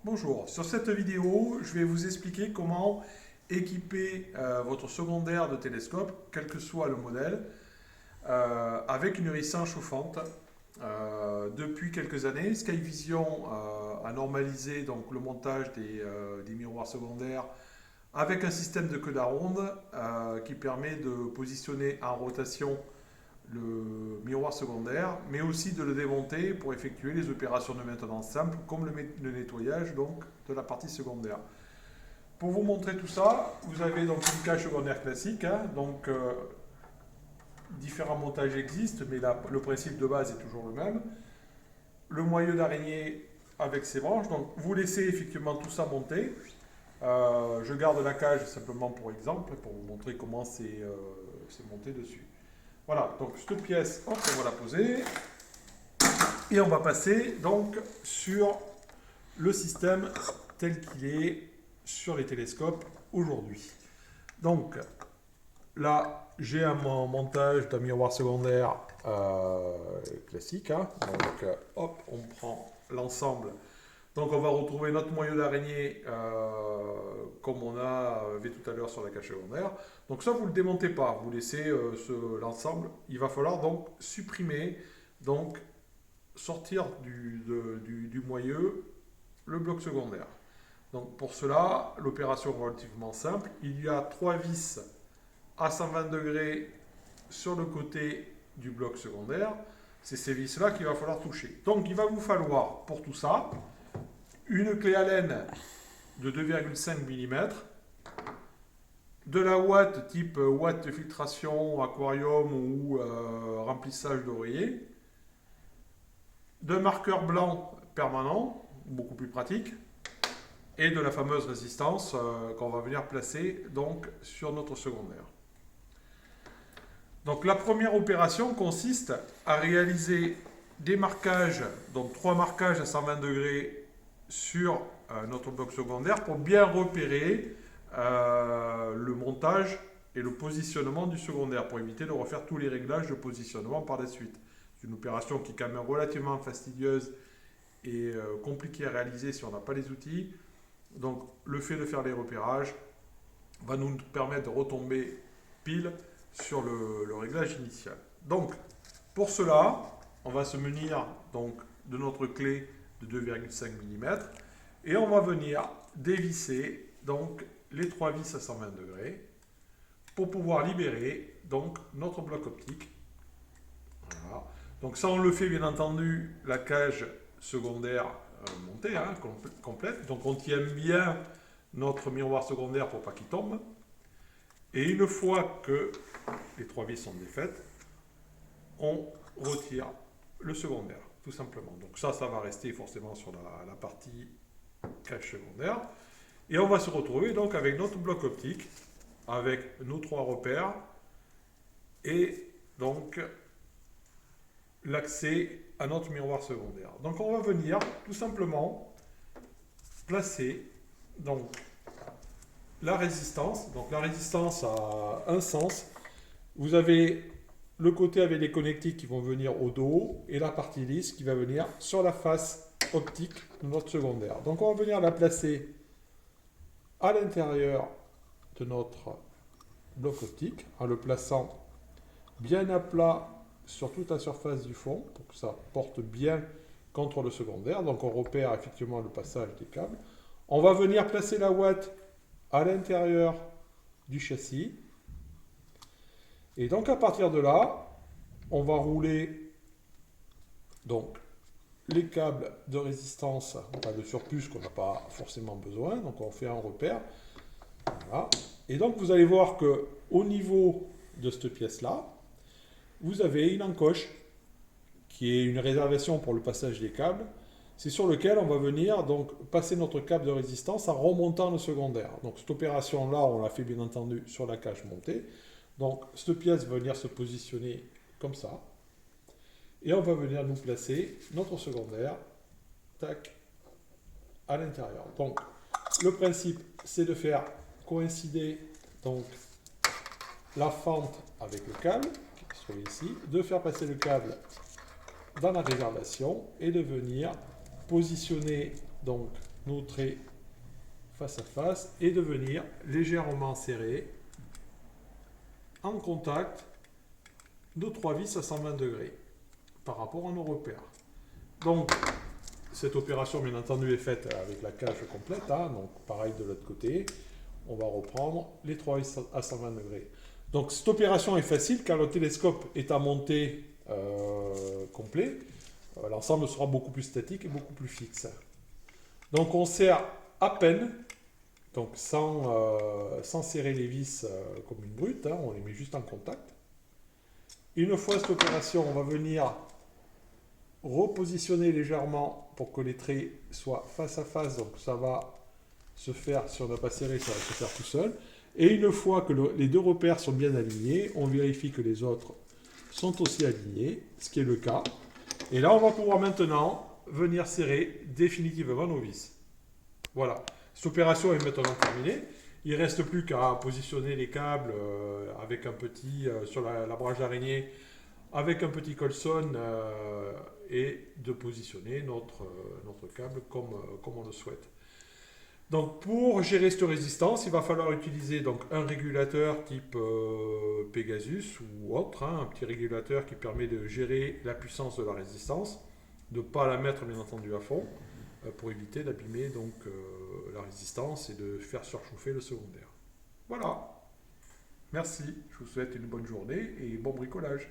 Bonjour, sur cette vidéo, je vais vous expliquer comment équiper votre secondaire de télescope, quel que soit le modèle, avec une résistance chauffante. Depuis quelques années, Skyvision a normalisé donc, le montage des miroirs secondaires avec un système de queue d'aronde qui permet de positionner en rotation le miroir secondaire, mais aussi de le démonter pour effectuer les opérations de maintenance simple, comme le nettoyage donc, de la partie secondaire. Pour vous montrer tout ça, vous avez donc une cage secondaire classique, donc différents montages existent, mais le principe de base est toujours le même. Le moyeu d'araignée avec ses branches, donc vous laissez effectivement tout ça monter. Je garde la cage simplement pour exemple, pour vous montrer comment c'est monté dessus. Voilà, donc cette pièce, hop, on va la poser. Et on va passer donc sur le système tel qu'il est sur les télescopes aujourd'hui. Donc là, j'ai un montage d'un miroir secondaire classique. Donc hop, on prend l'ensemble. Donc on va retrouver notre moyeu d'araignée comme on avait tout à l'heure sur la cage secondaire. Donc ça, vous ne le démontez pas, vous laissez l'ensemble. Il va falloir donc supprimer, donc sortir du moyeu le bloc secondaire. Donc pour cela, l'opération est relativement simple. Il y a 3 vis à 120 degrés sur le côté du bloc secondaire. C'est ces vis-là qu'il va falloir toucher. Donc il va vous falloir pour tout ça une clé Allen de 2,5 mm, de la ouate type ouate de filtration, aquarium ou remplissage d'oreiller, d'un marqueur blanc permanent, beaucoup plus pratique, et de la fameuse résistance qu'on va venir placer donc sur notre secondaire. Donc la première opération consiste à réaliser des marquages, donc 3 marquages à 120 degrés sur notre bloc secondaire pour bien repérer le montage et le positionnement du secondaire pour éviter de refaire tous les réglages de positionnement par la suite. C'est une opération qui est quand même relativement fastidieuse et compliquée à réaliser si on n'a pas les outils. Donc le fait de faire les repérages va nous permettre de retomber pile sur le réglage initial. Donc pour cela, on va se munir donc, de notre clé de 2,5 mm et on va venir dévisser donc les 3 vis à 120 degrés pour pouvoir libérer donc notre bloc optique. Voilà. Donc ça on le fait bien entendu la cage secondaire montée, complète. Donc on tient bien notre miroir secondaire pour pas qu'il tombe. Et une fois que les 3 vis sont défaites, on retire le secondaire, tout simplement. Donc ça va rester forcément sur la partie cage secondaire. Et on va se retrouver donc avec notre bloc optique, avec nos 3 repères, et donc l'accès à notre miroir secondaire. Donc on va venir tout simplement placer donc la résistance. Donc la résistance a un sens. Vous avez le côté avec les connectiques qui vont venir au dos et la partie lisse qui va venir sur la face optique de notre secondaire. Donc on va venir la placer à l'intérieur de notre bloc optique en le plaçant bien à plat sur toute la surface du fond pour que ça porte bien contre le secondaire. Donc on repère effectivement le passage des câbles. On va venir placer la ouate à l'intérieur du châssis. Et donc à partir de là, on va rouler donc les câbles de résistance, de surpuce qu'on n'a pas forcément besoin. Donc on fait un repère. Voilà. Et donc vous allez voir que au niveau de cette pièce-là, vous avez une encoche qui est une réservation pour le passage des câbles. C'est sur lequel on va venir donc passer notre câble de résistance en remontant le secondaire. Donc cette opération-là, on l'a fait bien entendu sur la cage montée. Donc cette pièce va venir se positionner comme ça. Et on va venir nous placer notre secondaire, tac, à l'intérieur. Donc le principe, c'est de faire coïncider donc la fente avec le câble, qui se trouve ici, de faire passer le câble dans la réservation et de venir positionner donc nos traits face à face et de venir légèrement serrer en contact nos 3 vis à 120 degrés par rapport à nos repères. Donc, cette opération, bien entendu, est faite avec la cage complète. Hein, donc, pareil de l'autre côté. On va reprendre les 3 vis à 120 degrés. Donc, cette opération est facile car le télescope est à monter complet. L'ensemble sera beaucoup plus statique et beaucoup plus fixe. Donc, on serre à peine, donc sans serrer les vis comme une brute. Hein, on les met juste en contact. Une fois cette opération, on va venir repositionner légèrement pour que les traits soient face à face. Donc ça va se faire, si on n'a pas serré, ça va se faire tout seul. Et une fois que les deux repères sont bien alignés, on vérifie que les autres sont aussi alignés, ce qui est le cas. Et là, on va pouvoir maintenant venir serrer définitivement nos vis. Voilà, cette opération est maintenant terminée. Il ne reste plus qu'à positionner les câbles avec un petit, sur la branche d'araignée, avec un petit colson et de positionner notre câble comme on le souhaite. Donc pour gérer cette résistance, il va falloir utiliser donc un régulateur type Pegasus ou autre, hein, un petit régulateur qui permet de gérer la puissance de la résistance, de ne pas la mettre bien entendu à fond, pour éviter d'abîmer donc la résistance et de faire surchauffer le secondaire. Voilà. Merci, je vous souhaite une bonne journée et bon bricolage.